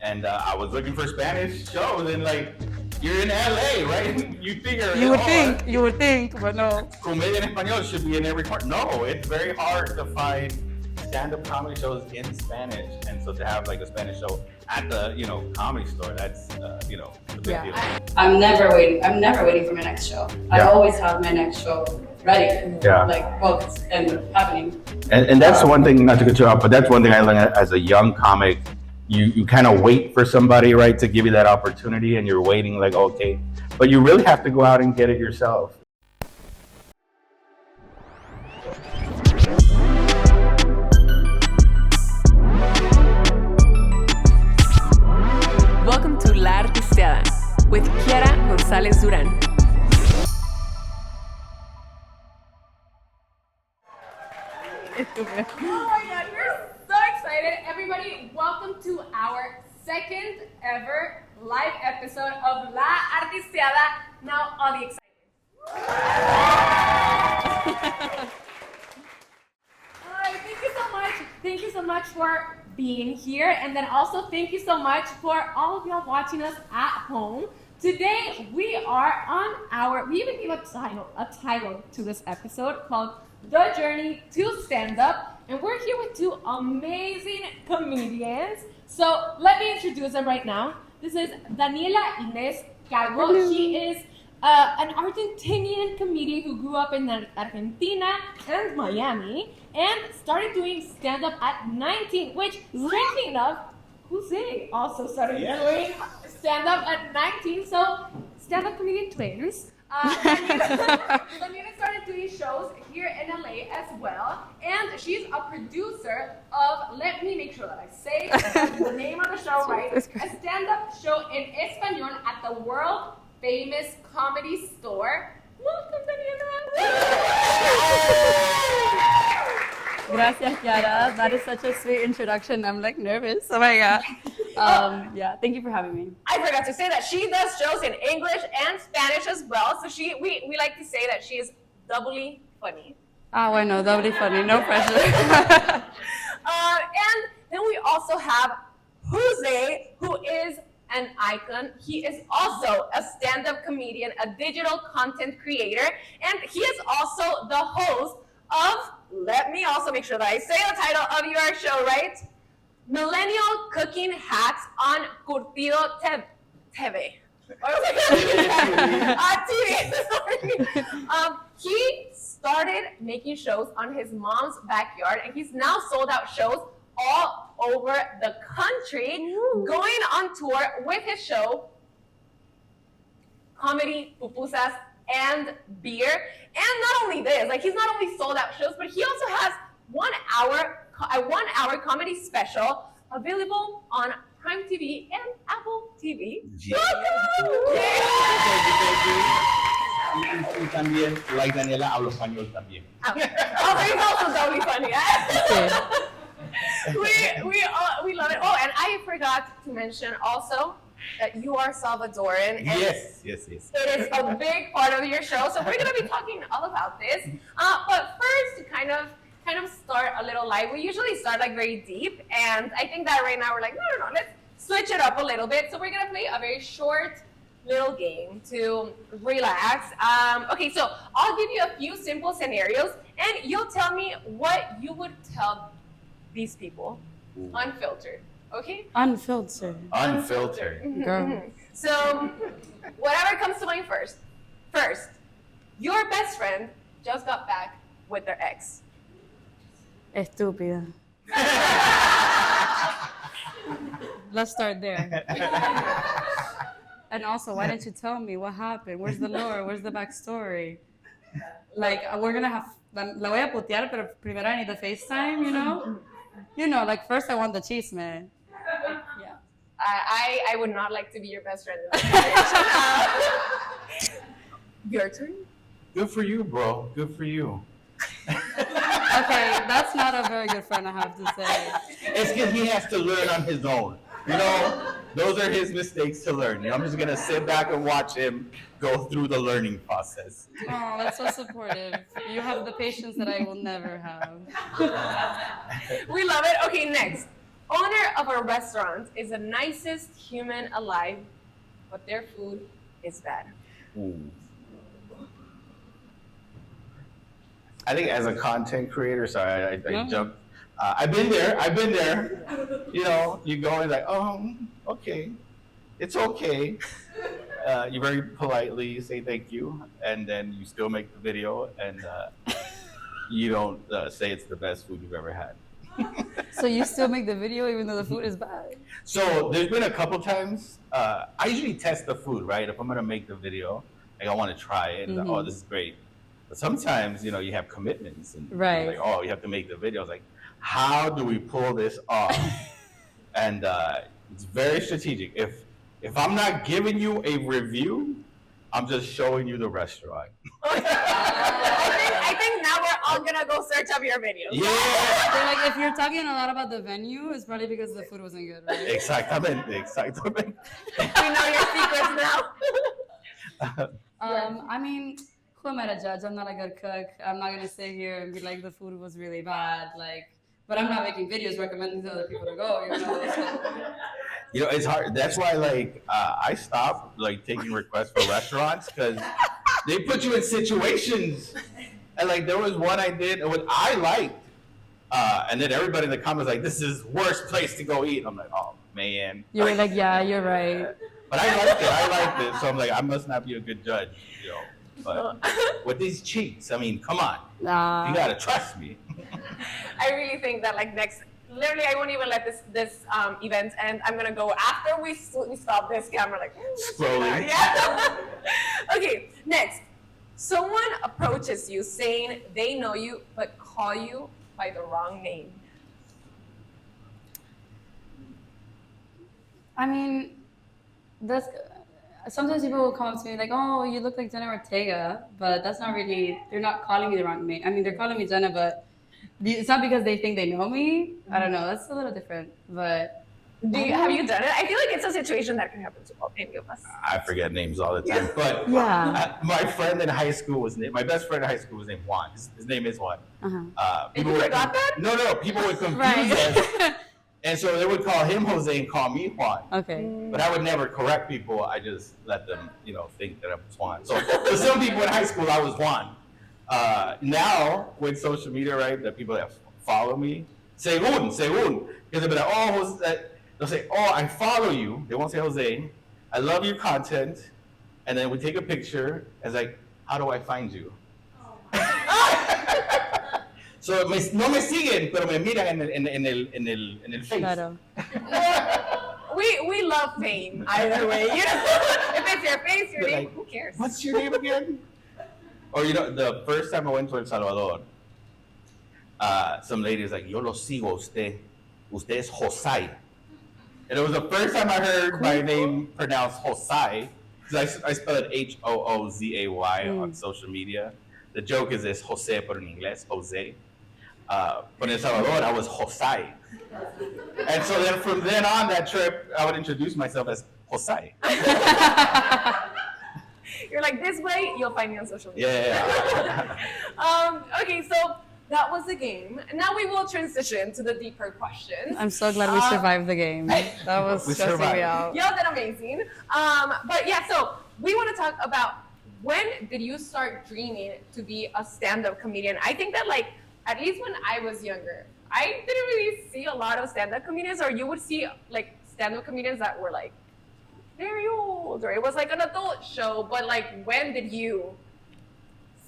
and I was looking for Spanish shows, and like, you're in LA, right? You figure you would think, but no. Comedia en Español should be in every corner. No, it's very hard to find stand-up comedy shows in Spanish, and so to have like a Spanish show at the comedy store, that's a big deal. I'm never waiting for my next show. I always have my next show ready, like booked and happening. And that's one thing, not to cut you off, but that's one thing I learned as a young comic. You kind of wait for somebody, right, to give you that opportunity, and you're waiting like, okay, but you really have to go out and get it yourself. Welcome to La Artisteada with Kiara González Durán. Oh my God, we're so excited. Everybody, welcome to our second ever live episode of La Artisteada. Now, all the excited. Thank you so much. Thank you so much for being here. And then also thank you so much for all of y'all watching us at home. Today, we even gave a title to this episode called The Journey to Stand Up, and we're here with two amazing comedians. So let me introduce them right now. This is Daniela Inés Calvo. She is an Argentinian comedian who grew up in Argentina and Miami and started doing stand-up at 19, which, strangely enough, Hoozay also started doing stand-up at 19, so stand-up comedian twins. Daniela started doing shows here in LA as well, and she's a producer of, let me make sure that I say the name of the show right, a stand-up show in Español at the world famous Comedy Store. Welcome, Daniela! Gracias, Kiara. That is such a sweet introduction. I'm like nervous. Oh my God. Yeah, thank you for having me. I forgot to say that she does shows in English and Spanish as well. So we like to say that she is doubly funny. Ah, bueno, doubly funny. No pressure. And then we also have Hoozay, who is an icon. He is also a stand-up comedian, a digital content creator, and he is also the host of, let me also make sure that I say the title of your show right, Millennial Cooking Hacks on Curtido TV. TV. He started making shows on his mom's backyard, and he's now sold out shows all over the country, going on tour with his show, Comedy, Pupusas, and Beer. And not only this, like, he's not only sold out shows, but he also has a 1 hour comedy special available on Prime TV and Apple TV. Y también, like Daniela, hablo español también. He's also totally funny. We love it. Oh, and I forgot to mention also that you are Salvadoran. And Yes. it is a big part of your show, so we're going to be talking all about this. But first, to kind of start a little light, we usually start like very deep, and I think that right now we're like, no, let's switch it up a little bit. So we're going to play a very short little game to relax. Okay, so I'll give you a few simple scenarios, and you'll tell me what you would tell these people, unfiltered. Okay? Unfiltered. Girl. So, whatever comes to mind first. First, your best friend just got back with their ex. Estúpida. Let's start there. And also, why didn't you tell me what happened? Where's the lore? Where's the backstory? Like, we're gonna have, la voy a putear, pero primero I need the FaceTime, you know? You know, like, first I want the chisme. Yeah. I would not like to be your best friend. Your turn. Good for you, bro. Good for you. Okay, that's not a very good friend, I have to say. It's because he has to learn on his own. You know, those are his mistakes to learn. You know, I'm just gonna sit back and watch him go through the learning process. Oh, that's so supportive. You have the patience that I will never have. We love it. Okay, next. owner of a restaurant is the nicest human alive, but their food is bad. Ooh. I think as a content creator, sorry, I jumped. I've been there. You know, you go and like, oh, okay, it's okay. You very politely say thank you, and then you still make the video, and you don't say it's the best food you've ever had. So you still make the video even though the food is bad? So there's been a couple times. I usually test the food, right? If I'm gonna make the video, like I want to try it, and like, oh, this is great. But sometimes, you know, you have commitments, and right. like, oh, you have to make the video. It's like, how do we pull this off? And it's very strategic. If I'm not giving you a review, I'm just showing you the restaurant. I think now we're all gonna go search up your videos. Yeah. So like, if you're talking a lot about the venue, it's probably because the food wasn't good, right? Exactamente. We know your secrets now. I mean, who am I to judge? I'm not a good cook. I'm not gonna sit here and be like the food was really bad. Like, but I'm not making videos recommending to other people to go. You know. So. You know, it's hard. That's why, like, I stopped like taking requests for restaurants because they put you in situations. And like, there was one I did, what I liked, and then everybody in the comments like, "This is worst place to go eat." I'm like, "Oh man." You were like, "Yeah, you're right." But I liked it. So I'm like, I must not be a good judge, you know. But with these cheats, I mean, come on, you gotta trust me. I really think that like literally, I won't even let this event end. I'm gonna go after we stop this camera, like scrolling. Yeah. Okay, next. Someone approaches you saying they know you but call you by the wrong name. I mean, sometimes people will come up to me like, "Oh, you look like Jenna Ortega," but that's not really. They're not calling me the wrong name. I mean, they're calling me Jenna, but it's not because they think they know me. I don't know. That's a little different. But have you done it? I feel like it's a situation that can happen to any of us. I forget names all the time. But my friend in high school my best friend in high school was named Juan. His name is Juan. People forgot that? No. People would confuse us. And so they would call him Jose and call me Juan. Okay. But I would never correct people. I just let them, you know, think that I was Juan. So for some people in high school, I was Juan. Now with social media, right, that people that follow me, Segun, because they'll be like, oh, Jose. They'll say, oh, I follow you. They won't say Jose. I love your content. And then we take a picture. It's like, how do I find you? So no me siguen, pero me miran en el face. Claro. We love fame either way. You know, if it's your face, your name, who cares? What's your name again? Or you know, the first time I went to El Salvador, some lady was like, "Yo lo sigo usted. Usted es Hoozay." And it was the first time I heard my name pronounced Hoozay, because I spell it Hoozay on social media. The joke is it's Jose, but in English, Jose. But in El Salvador, I was Hoozay. And so then from then on that trip, I would introduce myself as Hoozay. You're like, this way, you'll find me on social media. Yeah. Okay, so that was the game. Now we will transition to the deeper questions. I'm so glad we survived the game. That was stressing me out. Y'all did amazing. But yeah, so we want to talk about when did you start dreaming to be a stand-up comedian? I think that like, at least when I was younger, I didn't really see a lot of stand-up comedians, or you would see like stand-up comedians that were like very old, or it was like an adult show. But like, when did you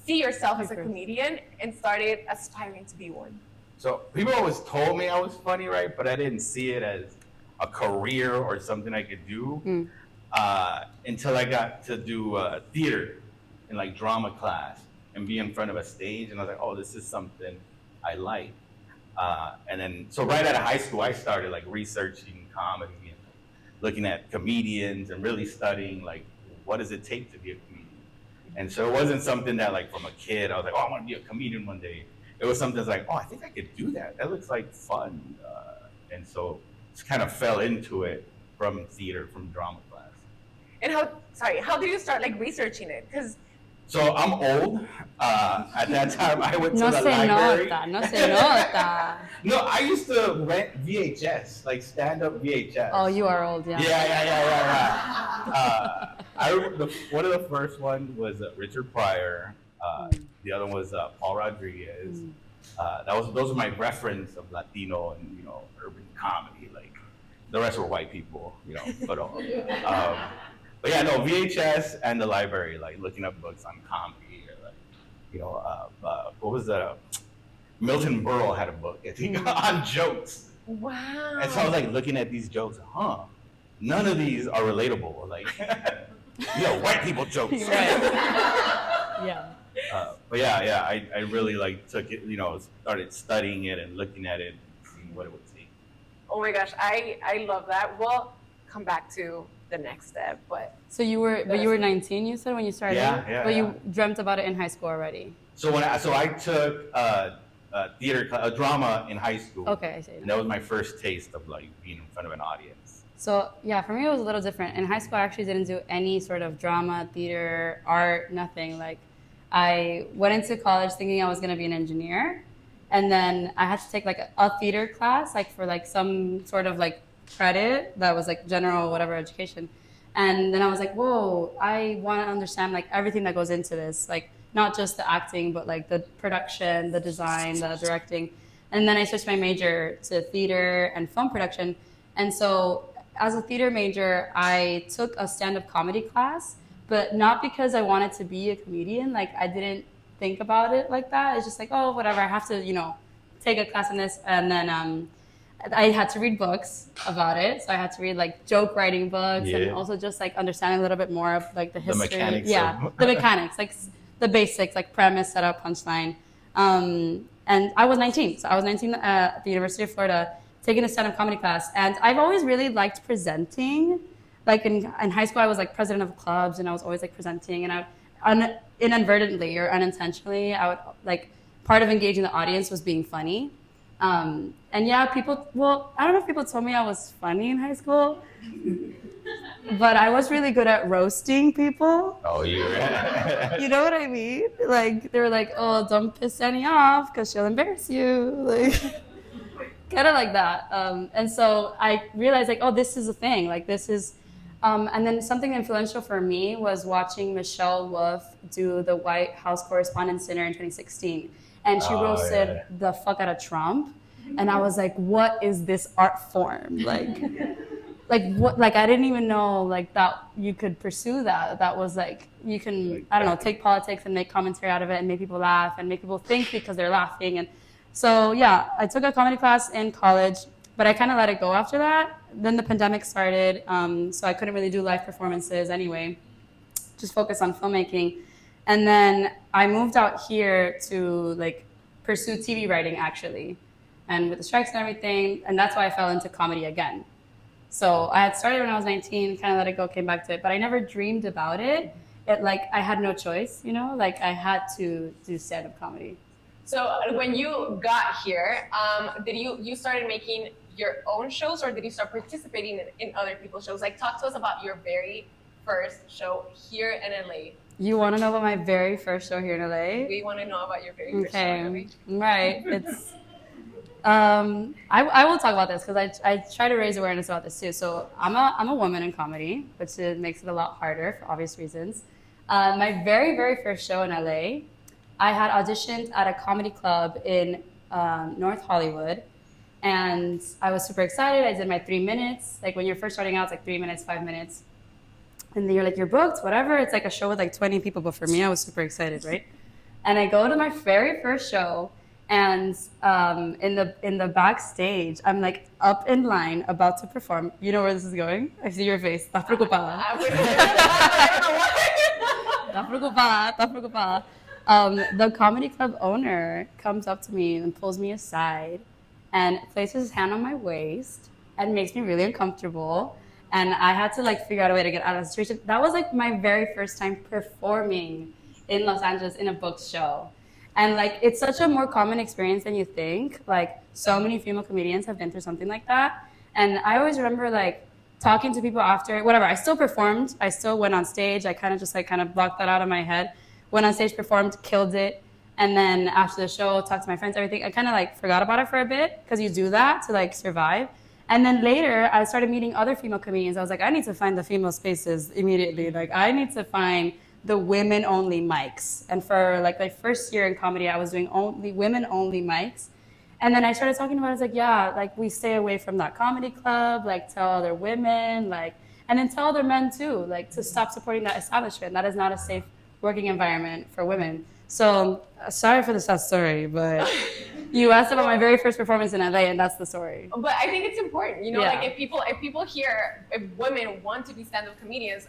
see yourself as a comedian and started aspiring to be one? So people always told me I was funny, right? But I didn't see it as a career or something I could do until I got to do theater in like drama class and be in front of a stage. And I was like, oh, this is something I like. And then, so right out of high school, I started like researching comedy and looking at comedians and really studying like, what does it take to be a comedian? And so it wasn't something that like from a kid, I was like, oh, I want to be a comedian one day. It was something that's like, oh, I think I could do that. That looks like fun. And so just kind of fell into it from theater, from drama class. And how did you start like researching it? Because So I'm old. At that time, I went to No the se library. nota, no se nota. No, I used to rent VHS, like stand-up VHS. Oh, you are old, yeah. Yeah. One of the first ones was Richard Pryor. The other one was Paul Rodriguez. Those are my reference of Latino and urban comedy. Like the rest were white people, But yeah, no, VHS and the library, like looking up books on comedy or what was that? Milton Berle had a book, I think, on jokes. Wow. And so I was like looking at these jokes, none of these are relatable. Like, white people jokes. Right. Yeah. But yeah, I really like took it, started studying it and looking at it, seeing what it would take. Oh my gosh, I love that. We'll come back to the next step, but So you were 19, you said, when you started? Yeah. But you dreamt about it in high school already? So I took theater, drama in high school. Okay, I see. And that was my first taste of like being in front of an audience. So yeah, for me it was a little different. In high school, I actually didn't do any sort of drama, theater, art, nothing. Like, I went into college thinking I was going to be an engineer, and then I had to take like a theater class, like for like some sort of like credit that was like general whatever education. And then I was like, whoa, I want to understand like everything that goes into this, like not just the acting, but like the production, the design, the directing. And then I switched my major to theater and film production. And so as a theater major, I took a stand-up comedy class, but not because I wanted to be a comedian. Like, I didn't think about it like that. It's just like, oh, whatever, I have to, take a class in this. And then I had to read books about it. So I had to read like joke writing books and also just like understanding a little bit more of like the history. The mechanics. The mechanics, like the basics, like premise, setup, punchline. And I was 19. So I was 19 at the University of Florida, taking a stand-up comedy class. And I've always really liked presenting. Like in high school, I was like president of clubs and I was always like presenting. And inadvertently or unintentionally, I would like, part of engaging the audience was being funny. And yeah, I don't know if people told me I was funny in high school, but I was really good at roasting people. Oh, yeah. You know what I mean? Like, they were like, oh, don't piss Annie off because she'll embarrass you. Like, kind of like that. And so I realized like, oh, this is a thing. Like, this is, and then something influential for me was watching Michelle Wolf do the White House Correspondents' Dinner in 2016. And she roasted the fuck out of Trump. And I was like, what is this art form? Like what, like, I didn't even know like that you could pursue that. That was like, you can, I don't know, take politics and make commentary out of it and make people laugh and make people think because they're laughing. And so, yeah, I took a comedy class in college, but I kind of let it go after that. Then the pandemic started, so I couldn't really do live performances anyway, just focus on filmmaking. And then I moved out here to like pursue TV writing actually, and with the strikes and everything, and that's why I fell into comedy again. So I had started when I was 19, kind of let it go, came back to it, but I never dreamed about it. Like I had no choice, like I had to do stand-up comedy. So when you got here, did you started making your own shows, or did you start participating in other people's shows? Like, talk to us about your very first show here in LA. You want to know about my very first show here in LA? We want to know about your very first show in LA. Right. It's I will talk about this because I try to raise awareness about this too. So I'm a woman in comedy, which makes it a lot harder for obvious reasons. My very, very first show in LA, I had auditioned at a comedy club in North Hollywood, and I was super excited. I did my 3 minutes. Like when you're first starting out, it's like 3 minutes, 5 minutes. And then you're like, you're booked, whatever. It's like a show with like 20 people, but for me, I was super excited, right? And I go to my very first show, and in the backstage, I'm like up in line about to perform. You know where this is going? I see your face. Estás preocupada. Estás preocupada. The comedy club owner comes up to me and pulls me aside and places his hand on my waist and makes me really uncomfortable. And I had to like figure out a way to get out of the situation. That was like my very first time performing in Los Angeles in a booked show. And like, it's such a more common experience than you think. Like, so many female comedians have been through something like that. And I always remember like talking to people after, whatever, I still performed. I still went on stage. I kind of blocked that out of my head. went on stage, performed, killed it. And then after the show, talked to my friends, everything. I kind of like forgot about it for a bit because you do that to like survive. And then later, I started meeting other female comedians. I was like, I need to find the female spaces immediately. Like, I need to find the women-only mics. And for like my first year in comedy, I was doing only women-only mics. And then I started talking about it. I was like, yeah, like we stay away from that comedy club. Like, tell other women, like, and then tell other men too, like to stop supporting that establishment. That is not a safe working environment for women. So sorry for the sad story, but you asked about my very first performance in LA, and that's the story. But I think it's important, you know, Yeah. like if people hear, if women want to be stand-up comedians,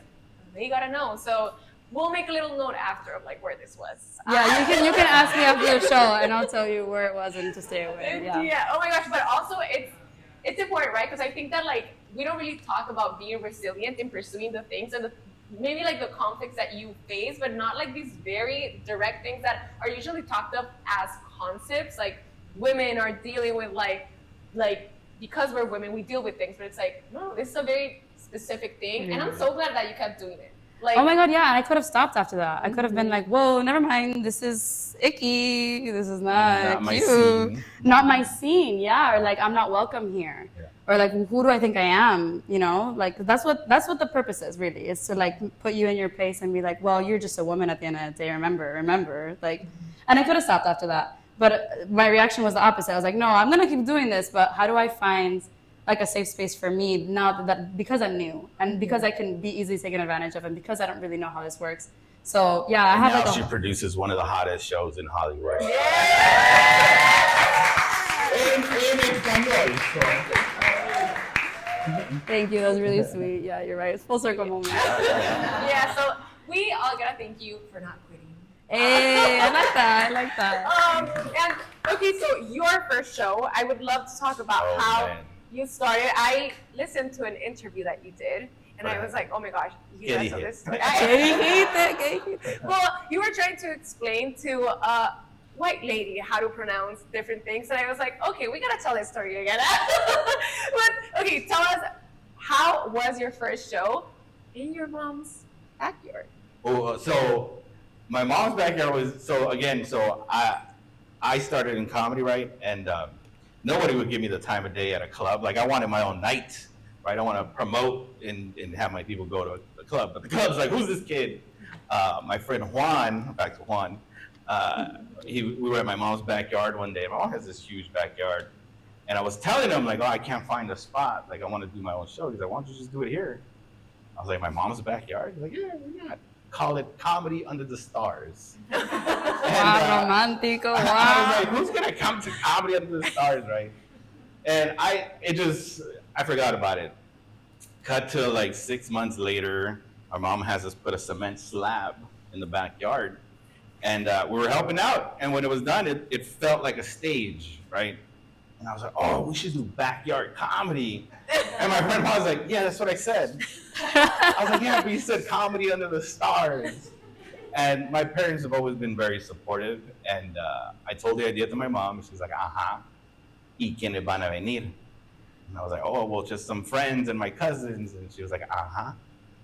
they gotta know. So we'll make a little note after of like where this was. Yeah, you can ask me after the show, and I'll tell you where it was and to stay away. Yeah. Oh my gosh, but also it's important, right? Because I think that like we don't really talk about being resilient in pursuing the things and maybe like the conflicts that you face, but not like these very direct things that are usually talked of as concepts. Like women are dealing with like because we're women, we deal with things, but it's like, no, this is a very specific thing. And I'm so glad that you kept doing it. Like, oh my God, yeah, and I could have stopped after that. I could have been like, whoa, never mind, this is icky, this is not my cute. scene. Not my scene, yeah, or like, I'm not welcome here. Yeah. Or like, who do I think I am, you know? Like, that's what the purpose is, really, is to like put you in your place and be like, well, you're just a woman at the end of the day, remember. Like, and I could have stopped after that. But my reaction was the opposite. I was like, no, I'm gonna keep doing this, but how do I find like a safe space for me now that because I'm new and because I can be easily taken advantage of and because I don't really know how this works. So yeah, I have Now like she produces one of the hottest shows in Hollywood. Thank you, that was really sweet. Yeah, you're right. It's full circle moment. yeah, so we all gotta thank you for not quitting. Hey, I like that. And okay, so your first show, I would love to talk about how man. you started. I listened to an interview that you did, and I was like, oh my gosh, you guys know this. Well, you were trying to explain to a white lady how to pronounce different things, and I was like, okay, we gotta tell this story again. But okay, tell us, how was your first show in your mom's backyard? Oh, so my mom's backyard was so I started in comedy, right? And nobody would give me the time of day at a club. Like I wanted my own night, right? I want to promote and have my people go to the club. But the club's like, who's this kid? My friend Juan, back to Juan, we were at my mom's backyard one day. My mom has this huge backyard. And I was telling him, like, oh, I can't find a spot. Like, I want to do my own show. He's like, why don't you just do it here? I was like, my mom's backyard? He's like, yeah, why not? Call it Comedy Under the Stars. Wow, romantico, I wow. was like, who's gonna come to Comedy Under the Stars, right? And I forgot about it. Cut to like 6 months later, our mom has us put a cement slab in the backyard. And we were helping out. And when it was done, it felt like a stage, right? And I was like, oh, we should do backyard comedy. And my friend was like, yeah, that's what I said. I was like, yeah, but you said Comedy Under the Stars. And my parents have always been very supportive. And I told the idea to my mom. She's like, ajá, ¿y quiénes van a venir? And I was like, oh, well, just some friends and my cousins. And she was like, ajá,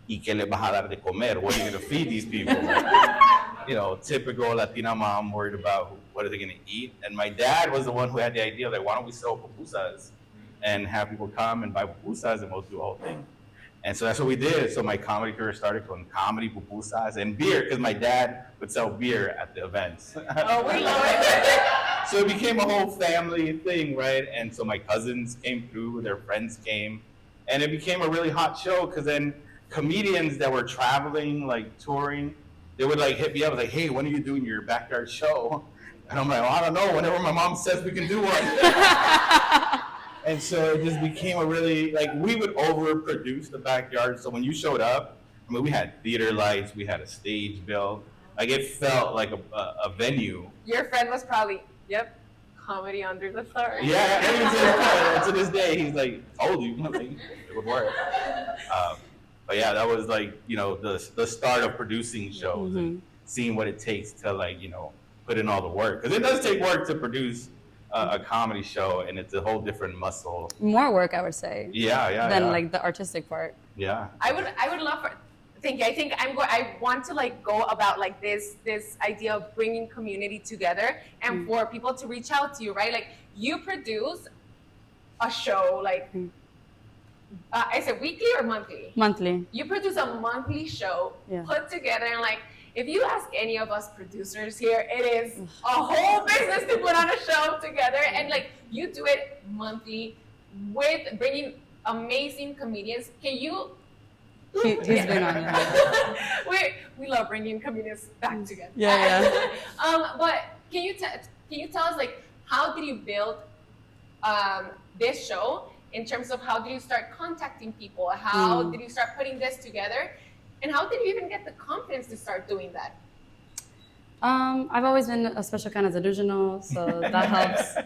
¿y qué le vas a dar de comer? What are you going to feed these people? You know, typical Latina mom worried about what are they going to eat. And my dad was the one who had the idea, like, why don't we sell pupusas and have people come and buy pupusas and we'll do the whole thing. And so that's what we did. So my comedy career started from comedy, pupusas, and beer, because my dad would sell beer at the events. Oh, we love it. So it became a whole family thing, right? And so my cousins came through, their friends came, and it became a really hot show, because then comedians that were traveling, like touring, they would like hit me up like, hey, when are you doing your backyard show? And I'm like, well, I don't know, whenever my mom says we can do one. And so it just became a really, like, we would overproduce the backyard. So when you showed up, I mean, we had theater lights, we had a stage built. Like, it felt like a venue. Your friend was probably, yep, Comedy Under the Stars. Yeah, and to this day, he's like, told you, like, it would work. But yeah, that was like, you know, the start of producing shows and seeing what it takes to, like, you know, put in all the work. Because it does take work to produce a comedy show, and it's a whole different muscle. More work, I would say. Yeah. Than like the artistic part. Yeah. I would love Thank you. I think I want to like go about like this idea of bringing community together and for people to reach out to you, right? Like you produce a show, like is it weekly or monthly? Monthly. You produce a monthly show put together, and like if you ask any of us producers here, it is a whole business to put on a show together, and like you do it monthly with bringing amazing comedians. Can you? He's been on it. we love bringing comedians back together. Yeah. But can you tell us like how did you build this show in terms of how did you start contacting people? How did you start putting this together? And how did you even get the confidence to start doing that? I've always been a special kind of delusional, so that helps.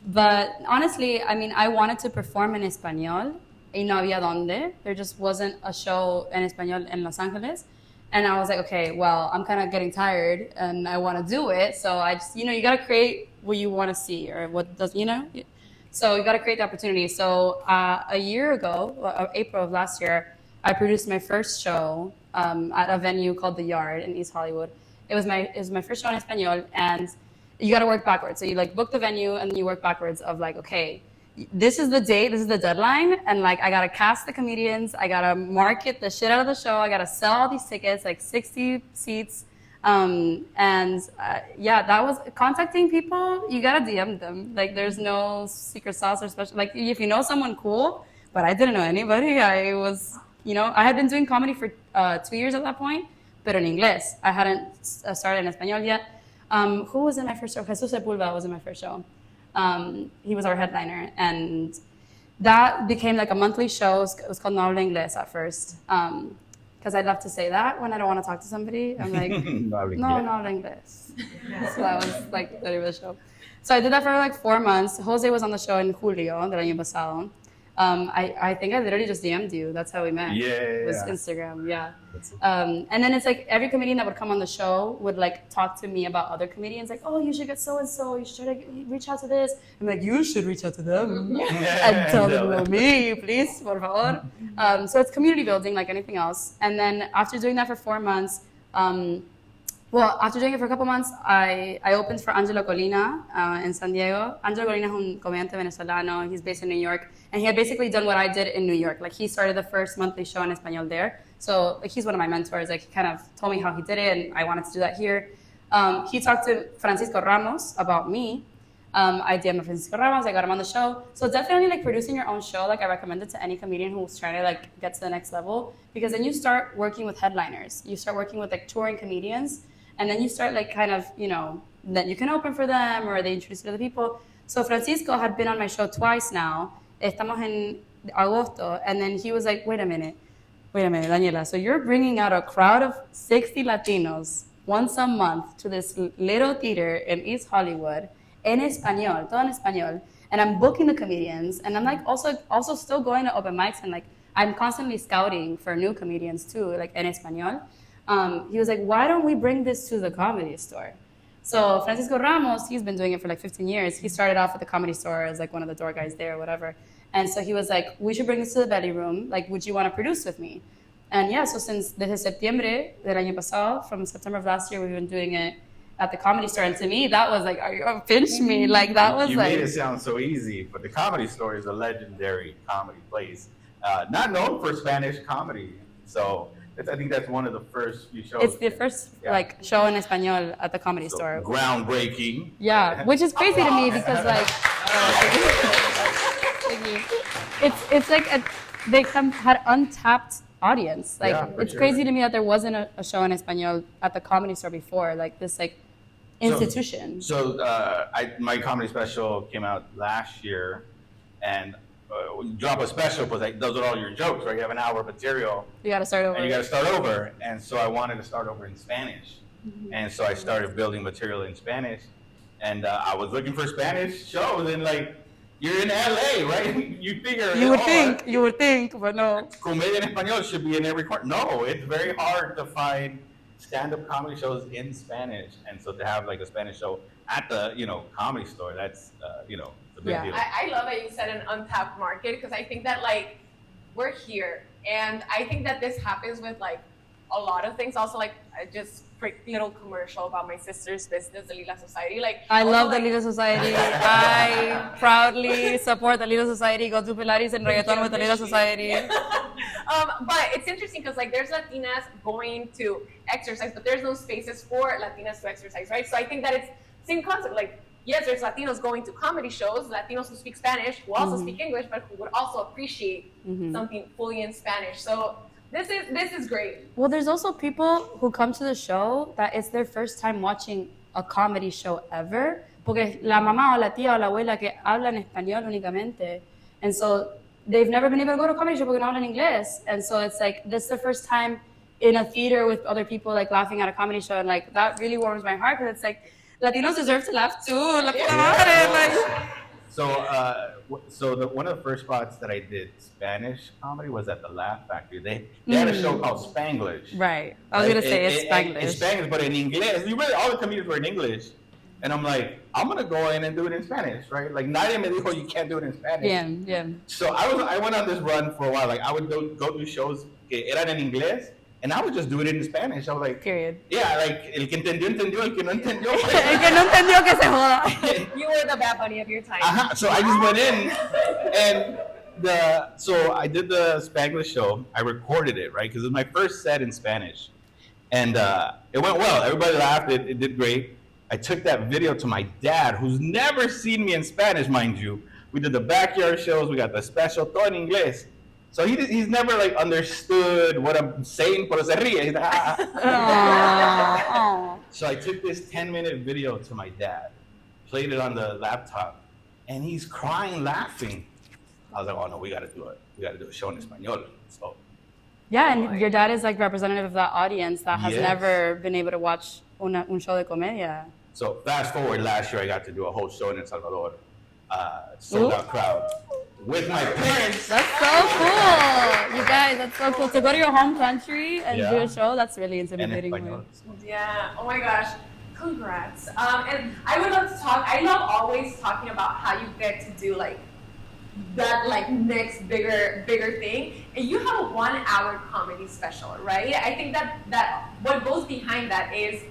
But honestly, I mean, I wanted to perform in español. Y no había donde. There just wasn't a show en español in Los Angeles. And I was like, okay, well, I'm kind of getting tired and I want to do it. So I just, you got to create what you want to see or what does, So you got to create the opportunity. So a year ago, April of last year, I produced my first show at a venue called The Yard in East Hollywood. It was my first show in español, and you got to work backwards. So you like book the venue and then you work backwards of like, okay, this is the date, this is the deadline, and like I gotta cast the comedians, I gotta market the shit out of the show, I gotta sell all these tickets, like 60 seats, that was contacting people. You gotta DM them. Like there's no secret sauce or special. Like if you know someone, cool. But I didn't know anybody. I was, I had been doing comedy for 2 years at that point, but in English. I hadn't started in español yet. Who was in my first show? Jesus Sepulveda was in my first show. He was our headliner, and that became like a monthly show. It was called No Habla Inglés at first, because I'd love to say that when I don't want to talk to somebody. I'm like, no habla inglés. So that was like the name of the show. So I did that for like 4 months. Hoozay was on the show in julio del año pasado. I think I literally just DM'd you. That's how we met. It was Instagram, and then it's like every comedian that would come on the show would like talk to me about other comedians. Like, oh, you should get so-and-so. You should reach out to this. I'm like, you should reach out to them and tell them about me, please, por favor. So it's community building like anything else. And then after doing that for 4 months, after doing it for a couple months, I opened for Angelo Colina in San Diego. Angelo Colina es un comediante venezolano. He's based in New York. And he had basically done what I did in New York. Like he started the first monthly show in español there. So like he's one of my mentors. Like he kind of told me how he did it, and I wanted to do that here. He talked to Francisco Ramos about me. I DM'd Francisco Ramos. I got him on the show. So definitely like producing your own show. Like I recommend it to any comedian who's trying to like get to the next level, because then you start working with headliners. You start working with like touring comedians. And then you start like kind of, then you can open for them or they introduce you to the people. So Francisco had been on my show twice now. Estamos en agosto. And then he was like, wait a minute, Daniela. So you're bringing out a crowd of 60 Latinos once a month to this little theater in East Hollywood en español, todo en español. And I'm booking the comedians. And I'm like also still going to open mics, and like I'm constantly scouting for new comedians too, like en español. He was like, why don't we bring this to the Comedy Store? So Francisco Ramos, he's been doing it for like 15 years. He started off at the Comedy Store as like one of the door guys there or whatever. And so he was like, we should bring this to the Belly Room. Like, would you want to produce with me? And so since desde septiembre del año pasado, from September of last year, we've been doing it at the Comedy Store. And to me, that was like, are you going to pinch me? Like, that was you like... You made it sound so easy, but the Comedy Store is a legendary comedy place. Not known for Spanish comedy. So... I think that's one of the first few shows. It's the first like show in español at the Comedy Store. Groundbreaking. Yeah, which is crazy to me because like it's like they had untapped audience. Like it's crazy to me that there wasn't a show in español at the Comedy Store before, like this like institution. So my comedy special came out last year, and when you drop a special, but like those are all your jokes, right? You have an hour of material. You got to start over. And you got to start over. And so I wanted to start over in Spanish. Mm-hmm. And so I started building material in Spanish. And I was looking for Spanish shows, and like, you're in LA, right? You figure you would think, but no. Comedia en español should be in every corner. No, it's very hard to find stand-up comedy shows in Spanish. And so to have like a Spanish show at the, Comedy Store, that's, a big deal. I love that you said an untapped market, because I think that like we're here, and I think that this happens with like a lot of things. Also, like, I just quick little commercial about my sister's business, the Lila Society. Like, I also, love the like, Lila Society. I proudly support the Lila Society. Go to Pilates and reggaeton with the Lila Society. But it's interesting because like there's Latinas going to exercise, but there's no spaces for Latinas to exercise, right? So I think that it's same concept. Like, yes, there's Latinos going to comedy shows, Latinos who speak Spanish, who also speak English, but who would also appreciate something fully in Spanish. So this is great. Well, there's also people who come to the show that it's their first time watching a comedy show ever, porque la mamá o la tía o la abuela que hablan español únicamente, and so they've never been able to go to a comedy show porque no hablan inglés, and so it's like this is the first time in a theater with other people like laughing at a comedy show, and like that really warms my heart because it's like Latinos deserve to laugh too. La puta madre, like. So one of the first spots that I did Spanish comedy was at the Laugh Factory. They had a show called Spanglish. Right. I was gonna say it's Spanglish. It's Spanglish, but in English. All the comedians were in English, and I'm like, I'm gonna go in and do it in Spanish, right? Like nadie me dijo you can't do it in Spanish. Yeah. So I went on this run for a while. Like I would go do shows que eran en inglés, and I would just do it in Spanish. I was like, period. Yeah, like el que entendió entendió, el que no entendió. El que no entendió que se joda. You were the Bad Bunny of your time. So I just went in, and so I did the Spanglish show. I recorded it, right, because it was my first set in Spanish, and it went well. Everybody laughed. It did great. I took that video to my dad, who's never seen me in Spanish, mind you. We did the backyard shows. We got the special, todo en inglés. So he's never like understood what I'm saying, pero se ríe. He's like, So I took this 10-minute video to my dad, played it on the laptop, and he's crying, laughing. I was like, oh no, we gotta do it. We gotta do a show in español. So yeah, and your dad is like representative of that audience that has Yes. never been able to watch un show de comedia. So fast forward, last year I got to do a whole show in El Salvador, sold out crowd with my parents. That's so cool, you guys. That's so cool to go to your home country and do a show. That's really And intimidating. español. Yeah. Oh my gosh. Congrats. And I would love to talk. I love always talking about how you get to do like that, like next bigger thing. And you have a 1-hour comedy special, right? I think that what goes behind that is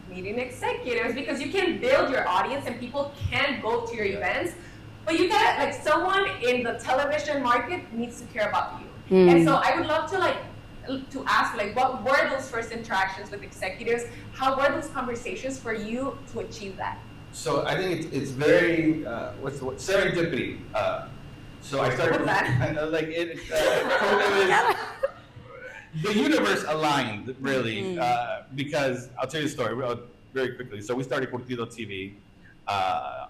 meeting executives, because you can build your audience and people can go to your events, but you got like someone in the television market needs to care about you. And so I would love to ask like, what were those first interactions with executives? How were those conversations for you to achieve that? So I think it's very what's the word? Serendipity. So I started What's that? like it was, the universe aligned really because I'll tell you a story very quickly. So we started Curtido TV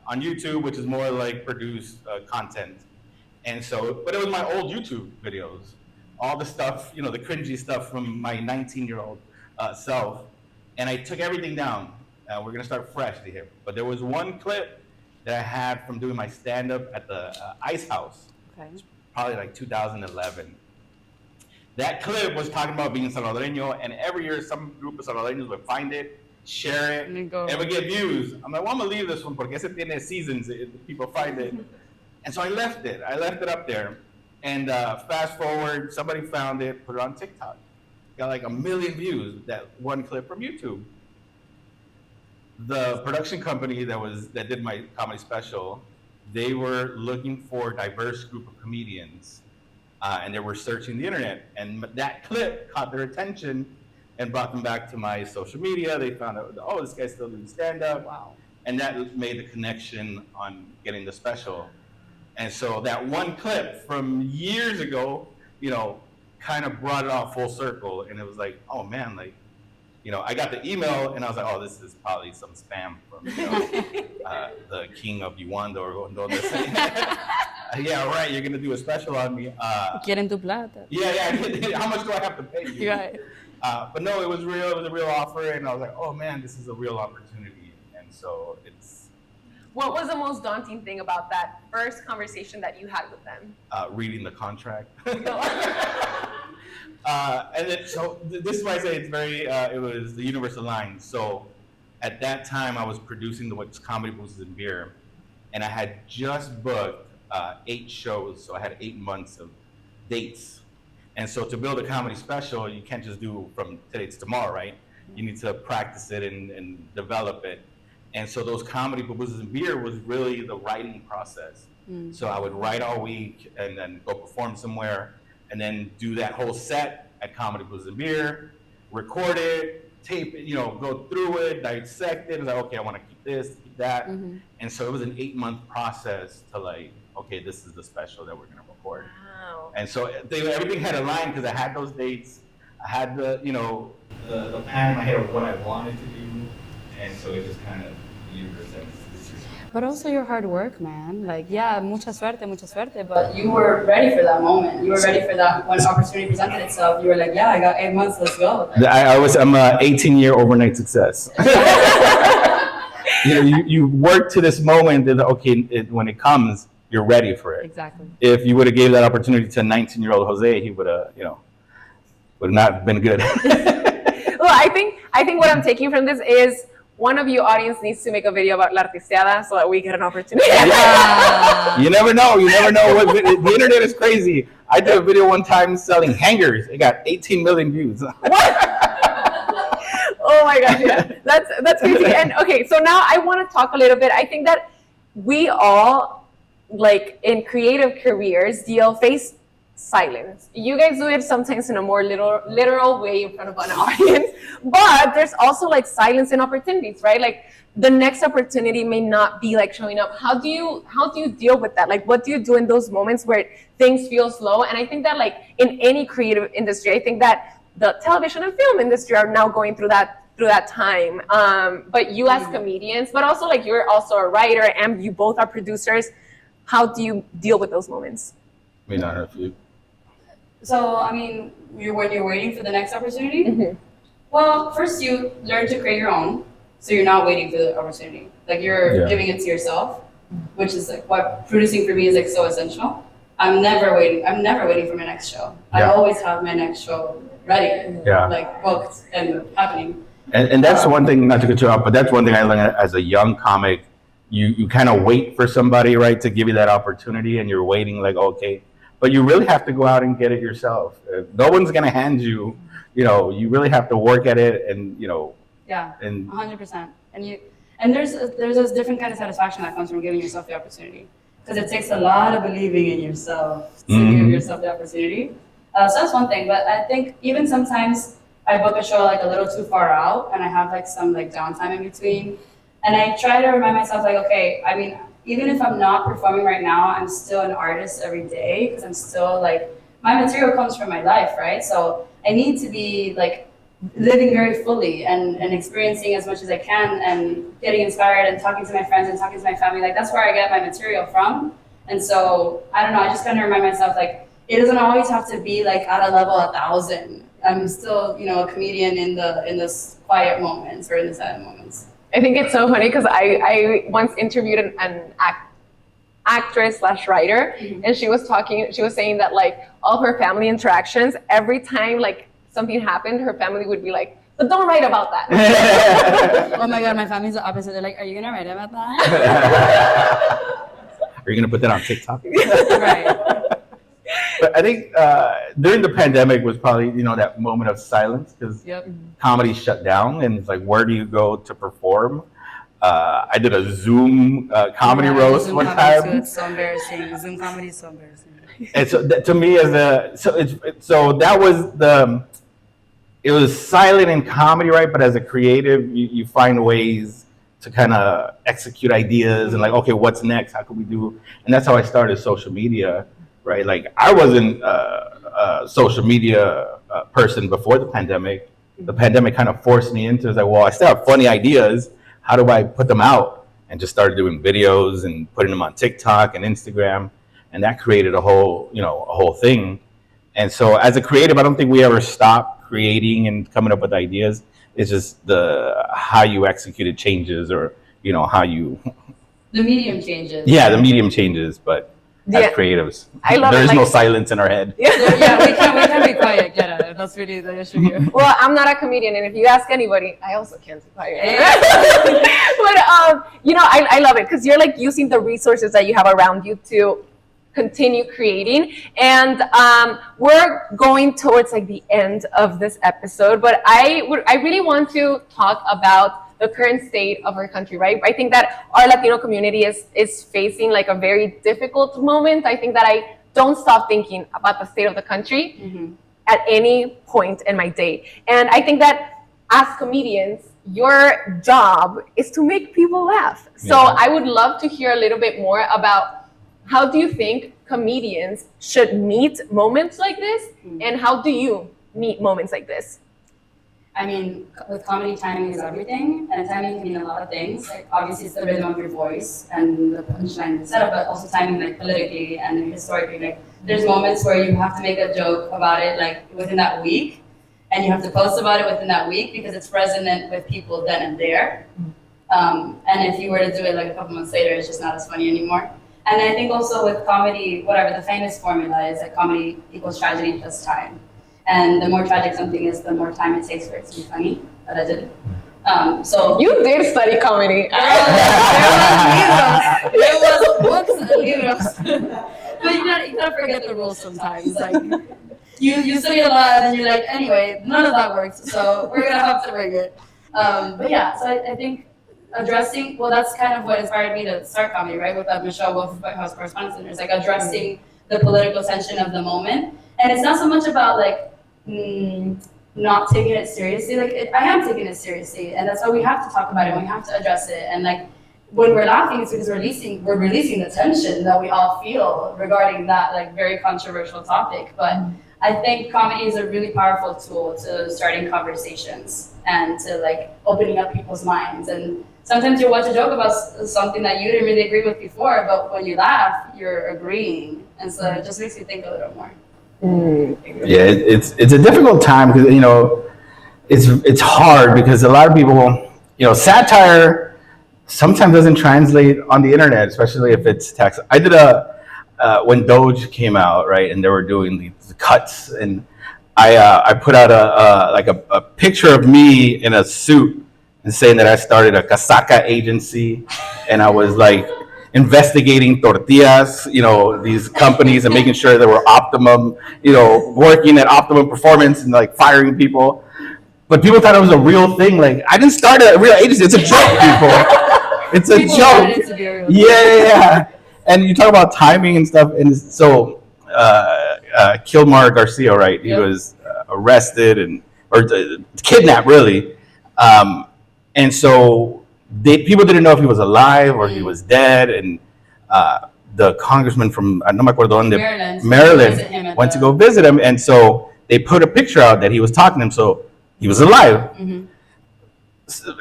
on YouTube, which is more like produced content, and so but it was my old YouTube videos, all the stuff, the cringy stuff from my 19-year-old self, and I took everything down. We're gonna start fresh here, but there was one clip that I had from doing my stand-up at the Ice House, probably like 2011. That clip was talking about being Salvadoreño, and every year some group of Salvadoreños would find it, share it, and would get views. I'm like, well, I'm gonna leave this one porque ese tiene seasons, people find it. And so I left it up there. And fast forward, somebody found it, put it on TikTok. Got like 1 million views, that one clip from YouTube. The production company that did my comedy special, they were looking for a diverse group of comedians. And they were searching the internet, and that clip caught their attention and brought them back to my social media. They found out, oh, this guy's still doing stand-up. Wow. And that made the connection on getting the special. And so that one clip from years ago, kind of brought it all full circle. And it was like, oh man, like, I got the email and I was like, oh, this is probably some spam from the king of Yuanda or Gondor. Yeah, right. You're gonna do a special on me. Quieren tu plata. Yeah. How much do I have to pay you? Right. But no, it was real. It was a real offer, and I was like, oh man, this is a real opportunity. And so it's. What was the most daunting thing about that first conversation that you had with them? Reading the contract. And then, so this is why I say it's very. It was the universe aligned. So at that time, I was producing the What's Comedy Boosts and Beer, and I had just booked 8 shows, so I had 8 months of dates. And so to build a comedy special, you can't just do from today to tomorrow, right? You need to practice it and develop it. And so those comedy pupusas and beer was really the writing process. So I would write all week and then go perform somewhere and then do that whole set at Comedy Pupusas and Beer, record it, tape it, go through it, dissect it, and like, okay, I want to keep this, keep that. And so it was an 8-month process to like, okay, this is the special that we're going to record. Wow. And so everything had a line because I had those dates. I had the plan in my head of what I wanted to do. And so it just kind of, the universe said, But also your hard work, man. Like, yeah, mucha suerte, but you were ready for that moment. You were ready for that when opportunity presented itself. You were like, yeah, I got 8 months, let's go. I'm a 18-year overnight success. You work to this moment that, okay, when it comes, you're ready for it. Exactly. If you would have gave that opportunity to 19-year-old Hoozay, he would have, would not been good. Well, I think what I'm taking from this is one of you audience needs to make a video about La Artisteada so that we get an opportunity. You never know. The internet is crazy. I did a video one time selling hangers. It got 18 million views. Oh my gosh, yeah. That's crazy. And okay, so now I want to talk a little bit. I think that we all, like in creative careers, face silence. You guys do it sometimes in a more literal way in front of an audience, but there's also like silence and opportunities, right? Like the next opportunity may not be like showing up. How do you deal with that? Like what do you do in those moments where things feel slow? And I think that like in any creative industry, I think that the television and film industry are now going through that time. But you as comedians, but also like you're also a writer and you both are producers. How do you deal with those moments? I mean, I don't know if you. So, I mean, when you're waiting for the next opportunity, well, first you learn to create your own. So you're not waiting for the opportunity. Like you're giving it to yourself, which is like what producing for me is like so essential. I'm never waiting for my next show. I always have my next show ready, like booked and happening. And that's one thing, not to cut you off, but that's one thing I learned as a young comic. You kind of wait for somebody, right, to give you that opportunity, and you're waiting like, okay. But you really have to go out and get it yourself. No one's gonna hand you. You really have to work at it, and Yeah, and 100%. And there's a different kind of satisfaction that comes from giving yourself the opportunity, because it takes a lot of believing in yourself to give yourself the opportunity. So that's one thing. But I think even sometimes I book a show like a little too far out, and I have like some like downtime in between, and I try to remind myself like, okay, I mean, even if I'm not performing right now, I'm still an artist every day because I'm still like, my material comes from my life, right? So I need to be like living very fully and experiencing as much as I can and getting inspired and talking to my friends and talking to my family. Like that's where I get my material from. And so, I don't know, I just kind of remind myself like, it doesn't always have to be like at a level 1,000. I'm still, a comedian in the quiet moments or in the silent moments. I think it's so funny because I once interviewed an actress/writer, and she was saying that like all her family interactions, every time like something happened, her family would be like, but don't write about that. Oh my God, my family's the opposite. They're like, are you gonna write about that? Are you gonna put that on TikTok? Right. But I think during the pandemic was probably that moment of silence because comedy shut down, and it's like, where do you go to perform? I did a Zoom comedy roast Zoom one comedy time. It's so embarrassing. Zoom comedy is so embarrassing. And so to me, it was silent in comedy, right? But as a creative, you find ways to kind of execute ideas and like, okay, what's next? How can we do? And that's how I started social media. Right, like I wasn't a social media person before the pandemic. The pandemic kind of forced me into it. Like, well, I still have funny ideas. How do I put them out? And just started doing videos and putting them on TikTok and Instagram, and that created a whole thing. And so, as a creative, I don't think we ever stop creating and coming up with ideas. It's just how you execute it changes, or how you. The medium changes. Yeah, the medium changes, but. As creatives, there's no silence in our head. We can't be quiet. Get it. That's really the issue here. Well, I'm not a comedian, and if you ask anybody, I also can't be quiet. But I love it because you're like using the resources that you have around you to continue creating. And we're going towards like the end of this episode, but I really want to talk about the current state of our country, right? I think that our Latino community is facing like a very difficult moment. I think that I don't stop thinking about the state of the country at any point in my day. And I think that as comedians, your job is to make people laugh. So I would love to hear a little bit more about how do you think comedians should meet moments like this, and how do you meet moments like this? I mean, with comedy, timing is everything, and timing can mean a lot of things. Like, obviously, it's the rhythm of your voice and the punchline, etc., but also timing, like, politically and historically. Like, there's moments where you have to make a joke about it, like, within that week, and you have to post about it within that week because it's resonant with people then and there. And if you were to do it, like, a couple months later, it's just not as funny anymore. And I think also with comedy, whatever, the famous formula is that comedy equals tragedy plus time. And the more tragic something is, the more time it takes for it to be funny. But I did. So You did study comedy. there was books and libros. But you gotta forget the rules sometimes. Like you study a lot and you're like, anyway, none of that works. So we're gonna have to bring it. But yeah, so I think addressing, well, that's kind of what inspired me to start comedy, right? With that Michelle Wolf White House Correspondence Center. It's like addressing the political tension of the moment. And it's not so much about like not taking it seriously. Like I am taking it seriously, and that's why we have to talk about it. We have to address it. And like when we're laughing, it's because we're releasing the tension that we all feel regarding that like very controversial topic. But I think comedy is a really powerful tool to starting conversations and to like opening up people's minds. And sometimes you watch a joke about something that you didn't really agree with before, but when you laugh, you're agreeing, and so it just makes you think a little more. Yeah, it's a difficult time because it's hard because a lot of people, satire sometimes doesn't translate on the internet, especially if it's text. I did when Doge came out, right, and they were doing these cuts, and I put out a picture of me in a suit and saying that I started a casaca agency, and I was like investigating tortillas, these companies, and making sure they were optimum, working at optimum performance and like firing people. But people thought it was a real thing. Like, I didn't start a real agency. It's a joke, people. It's a joke. Yeah. And you talk about timing and stuff. And so, Kilmar Garcia, right? He was arrested or kidnapped, really. And so people didn't know if he was alive or he was dead. And the congressman from, no me acuerdo donde, Maryland went to go visit him. And so they put a picture out that he was talking to him. So he was alive.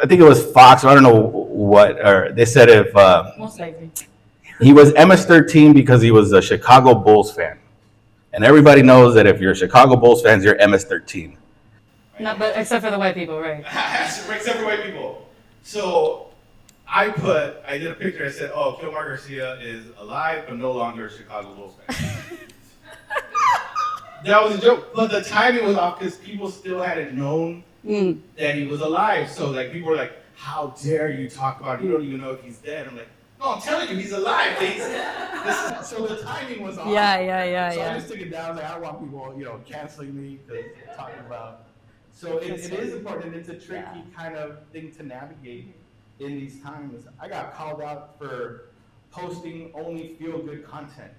I think it was Fox, or I don't know what, or they said if Most likely. he was MS-13 because he was a Chicago Bulls fan. And everybody knows that if you're a Chicago Bulls fan, you're MS-13. No, but except for the white people, right? Except for white people. So I did a picture. I said, "Oh, Kilmar Garcia is alive, but no longer a Chicago Bulls fan." That was a joke, but the timing was off because people still hadn't known that he was alive. So like people were like, "How dare you talk about it? You don't even know if he's dead." I'm like, "No, I'm telling you, he's alive." So the timing was off. Yeah. So I just took it down. Like, I don't want people, canceling me because talking about. So it is important. It's a tricky kind of thing to navigate in these times. I got called out for posting only feel-good content.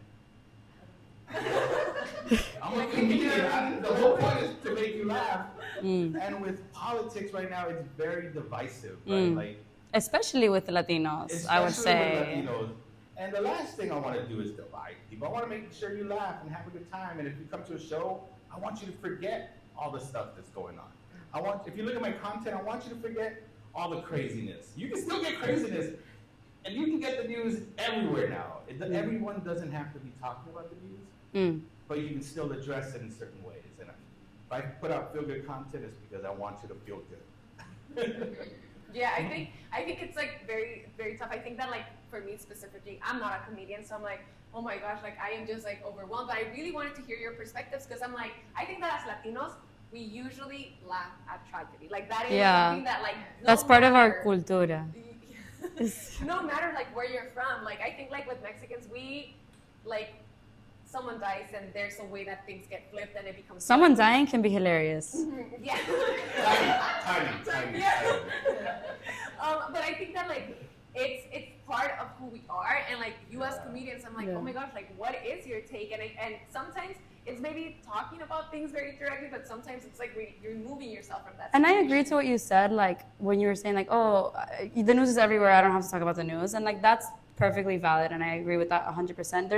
I'm a comedian. The whole point is to make you laugh. And with politics right now, it's very divisive. Right? Like, especially with Latinos, I would say. Latinos. And the last thing I want to do is divide people. I want to make sure you laugh and have a good time. And if you come to a show, I want you to forget all the stuff that's going on. If you look at my content, I want you to forget all the craziness. You can still get craziness, and you can get the news everywhere now. Everyone doesn't have to be talking about the news, but you can still address it in certain ways. And if I put out feel-good content, it's because I want you to feel good. Yeah, I think it's like very, very tough. I think that like for me specifically, I'm not a comedian, so I'm like, oh my gosh, like I am just like overwhelmed. But I really wanted to hear your perspectives because I'm like, I think that as Latinos, we usually laugh at tragedy. Like that is something that like that's part of our cultura. No matter like where you're from, like I think like with Mexicans, we like someone dies and there's a way that things get flipped and it becomes Someone dying can be hilarious. yeah. Tiny. Yeah. But I think that like it's part of who we are, and like you as comedians, I'm like, oh my gosh, like what is your take? And sometimes it's maybe talking about things very directly, but sometimes it's like you're removing yourself from that. And I situation. agree to what you said, like when you were saying like, oh, the news is everywhere, I don't have to talk about the news, and like that's perfectly valid, and I agree with that 100%.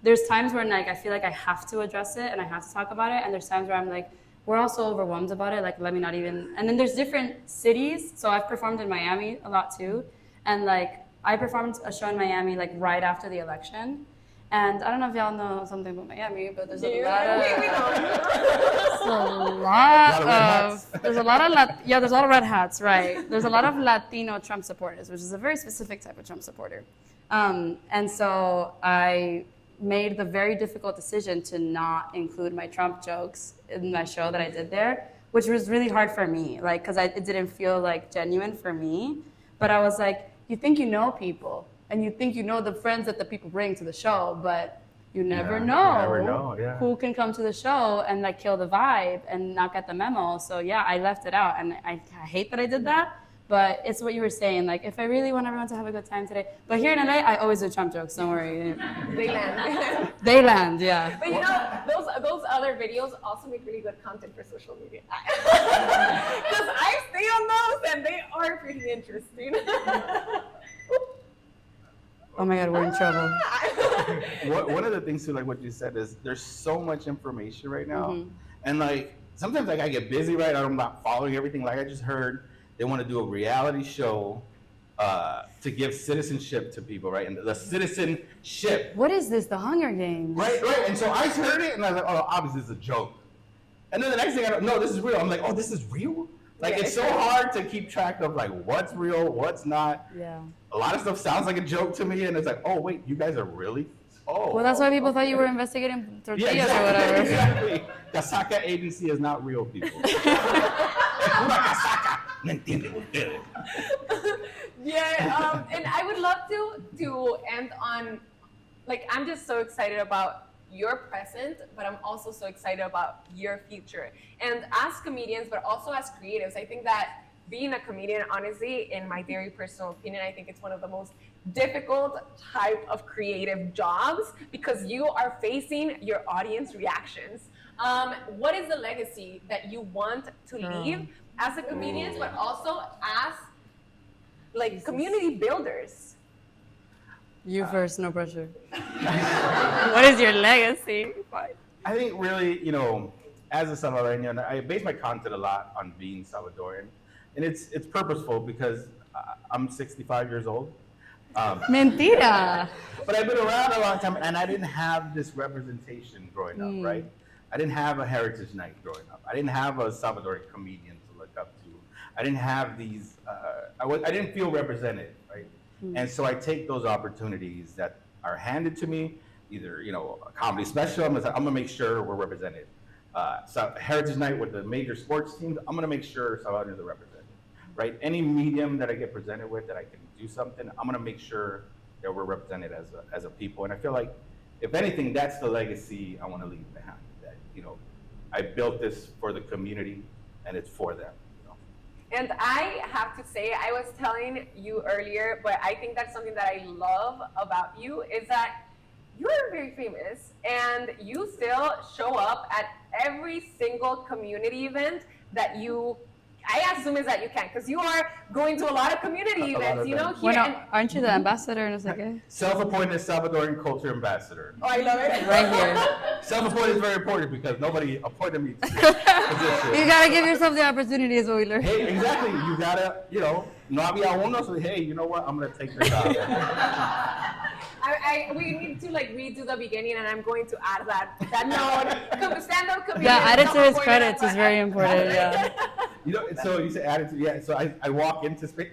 There's times where like I feel like I have to address it and I have to talk about it, and there's times where I'm like, we're all so overwhelmed about it, like let me not even. And then there's different cities, so I've performed in Miami a lot too, and like I performed a show in Miami like right after the election. And I don't know if y'all know something about Miami, but there's a lot of there's a lot of red hats, right? There's a lot of Latino Trump supporters, which is a very specific type of Trump supporter. And so I made the very difficult decision to not include my Trump jokes in my show that I did there, which was really hard for me, like because it didn't feel like genuine for me. But I was like, you think you know people. And you think you know the friends that the people bring to the show, but you never know who can come to the show and like kill the vibe and not get the memo. So yeah, I left it out, and I hate that I did that. But it's what you were saying, like if I really want everyone to have a good time today. But here in LA, I always do Trump jokes. Don't worry. They land. They land, yeah. But you know, those other videos also make really good content for social media. Because I stay on those, and they are pretty interesting. Oh my God, we're in trouble. One of the things too, like what you said, is there's so much information right now, and like sometimes like I get busy, right? I'm not following everything. Like I just heard they want to do a reality show to give citizenship to people, right? And the citizenship. What is this? The Hunger Games? Right. And so I heard it, and I was like, oh, obviously it's a joke. And then the next thing I don't know, this is real. I'm like, oh, this is real? Like it's so hard to keep track of like what's real, what's not. Yeah. A lot of stuff sounds like a joke to me, and it's like, oh wait, you guys are really? Oh. Well, that's why people thought you were investigating tortillas exactly, or whatever. Exactly. Casaca agency is not real, people. Yeah, and I would love to end on, like, I'm just so excited about your present, but I'm also so excited about your future. And as comedians, but also as creatives, I think that being a comedian, honestly, in my very personal opinion, I think it's one of the most difficult type of creative jobs because you are facing your audience reactions. What is the legacy that you want to leave as a comedian, but also as like community builders? You first, no pressure. What is your legacy? I think really, you know, as a Salvadorian, I base my content a lot on being Salvadorian. And it's purposeful because I'm 65 years old. Mentira. But I've been around a long time, and I didn't have this representation growing up, right? I didn't have a Heritage Night growing up. I didn't have a Salvadorian comedian to look up to. I didn't have these, I didn't feel represented, right? And so I take those opportunities that are handed to me, either, you know, a comedy special, I'm gonna make sure we're represented. So Heritage Night with the major sports teams, I'm gonna make sure Salvadorians are represented, right? Any medium that I get presented with that I can do something, I'm gonna make sure that we're represented as a people. And I feel like, if anything, that's the legacy I wanna leave behind. That, you know, I built this for the community and it's for them. And I have to say, I was telling you earlier, but I think that's something that I love about you is that you're very famous and you still show up at every single community event that I assume is that you can, because you are going to a lot of community events, you know, here. Bueno, aren't you the ambassador? No sé qué. Self-appointed Salvadorian culture ambassador. Oh, I love it. Right here. Self-appointed is very important because nobody appointed me to this position. You gotta give yourself the opportunity, is what we learned. Hey, exactly. You gotta, you know, no había uno, so hey, you know what? I'm gonna take your job. We need to like redo the beginning, and I'm going to add that note. Stand-up comedian. Yeah, add it to his credits is very important. Yeah. You know, so you say attitude, yeah. So I walk into space.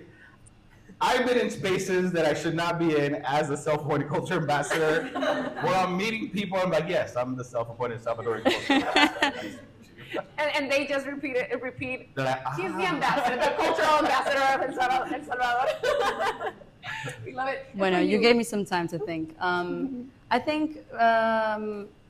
I've been in spaces that I should not be in as a self-appointed culture ambassador. Where I'm meeting people, I'm like, yes, I'm the self-appointed Salvadorian culture ambassador. And they just repeat. He's the ambassador, the cultural ambassador of El Salvador. We love it. Bueno, you gave me some time to think. I think,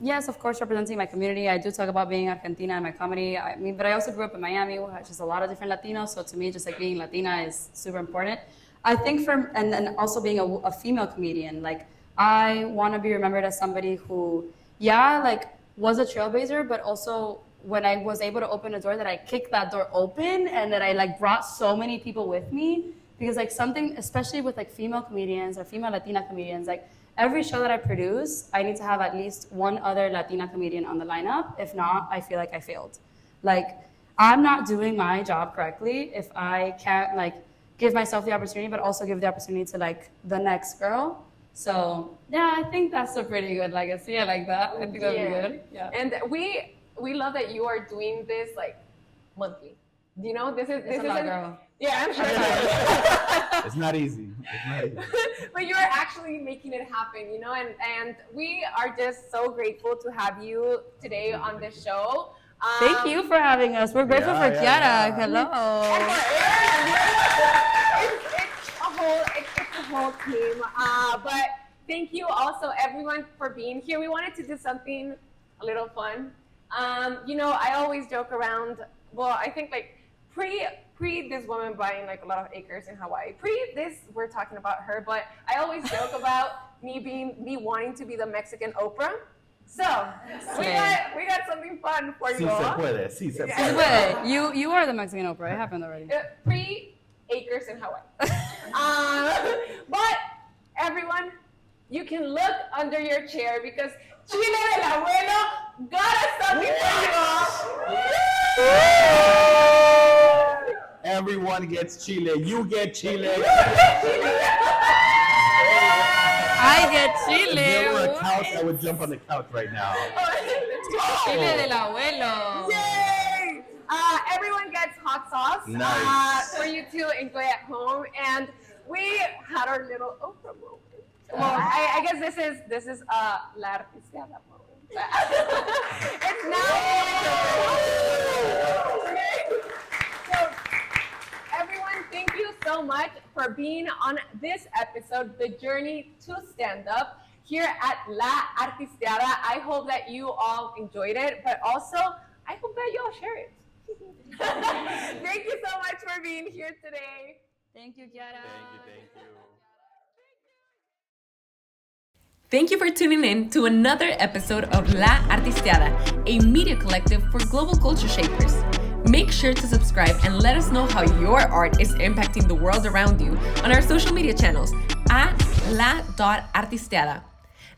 yes, of course, representing my community. I do talk about being Argentina in my comedy. I mean, but I also grew up in Miami, which is a lot of different Latinos. So to me, just like being Latina is super important. I think and also being a female comedian, like I want to be remembered as somebody who, like was a trailblazer, but also when I was able to open a door, that I kicked that door open and that I like brought so many people with me. Because like something, especially with like female comedians or female Latina comedians, like every show that I produce, I need to have at least one other Latina comedian on the lineup. If not, I feel like I failed. Like I'm not doing my job correctly if I can't like give myself the opportunity, but also give the opportunity to like the next girl. So yeah, I think that's a pretty good legacy. I like that. I think that'd be good. Yeah. And we love that you are doing this like monthly. You know, this is a lot, girl. Yeah, I'm sure. It's not easy. But you're actually making it happen, you know, and we are just so grateful to have you today on this show. Thank you for having us. We're grateful for Kiara. Hello. And it's a whole team. But thank you also everyone for being here. We wanted to do something a little fun. You know, I always joke around. Well, I think like pre this woman buying like a lot of acres in Hawaii. Pre this, we're talking about her, but I always joke about me wanting to be the Mexican Oprah. So we got something fun for you all. Sí se puede. You are the Mexican Oprah. It happened already. Acres in Hawaii. But everyone, you can look under your chair because Chile del Abuelo got us something for you all. Everyone gets Chile. You get Chile. I get Chile. If there were a couch, I would jump on the couch right now. Chile del Abuelo. Yay! Everyone gets hot sauce Nice. for you to enjoy at home, and we had our little Oprah moment. Well, I guess this is La Artisteada moment. It's now. So, everyone, thank you so much for being on this episode, The Journey to Stand Up, here at La Artisteada. I hope that you all enjoyed it, but also I hope that you all share it. Thank you so much for being here today. Thank you, Kiara. Thank you. Thank you for tuning in to another episode of La Artisteada, a media collective for global culture shapers. Make sure to subscribe and let us know how your art is impacting the world around you on our social media channels at la.artisteada.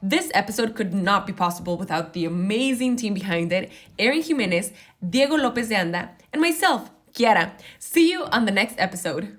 This episode could not be possible without the amazing team behind it, Erin Jimenez, Diego Lopez de Anda, and myself, Kiara. See you on the next episode.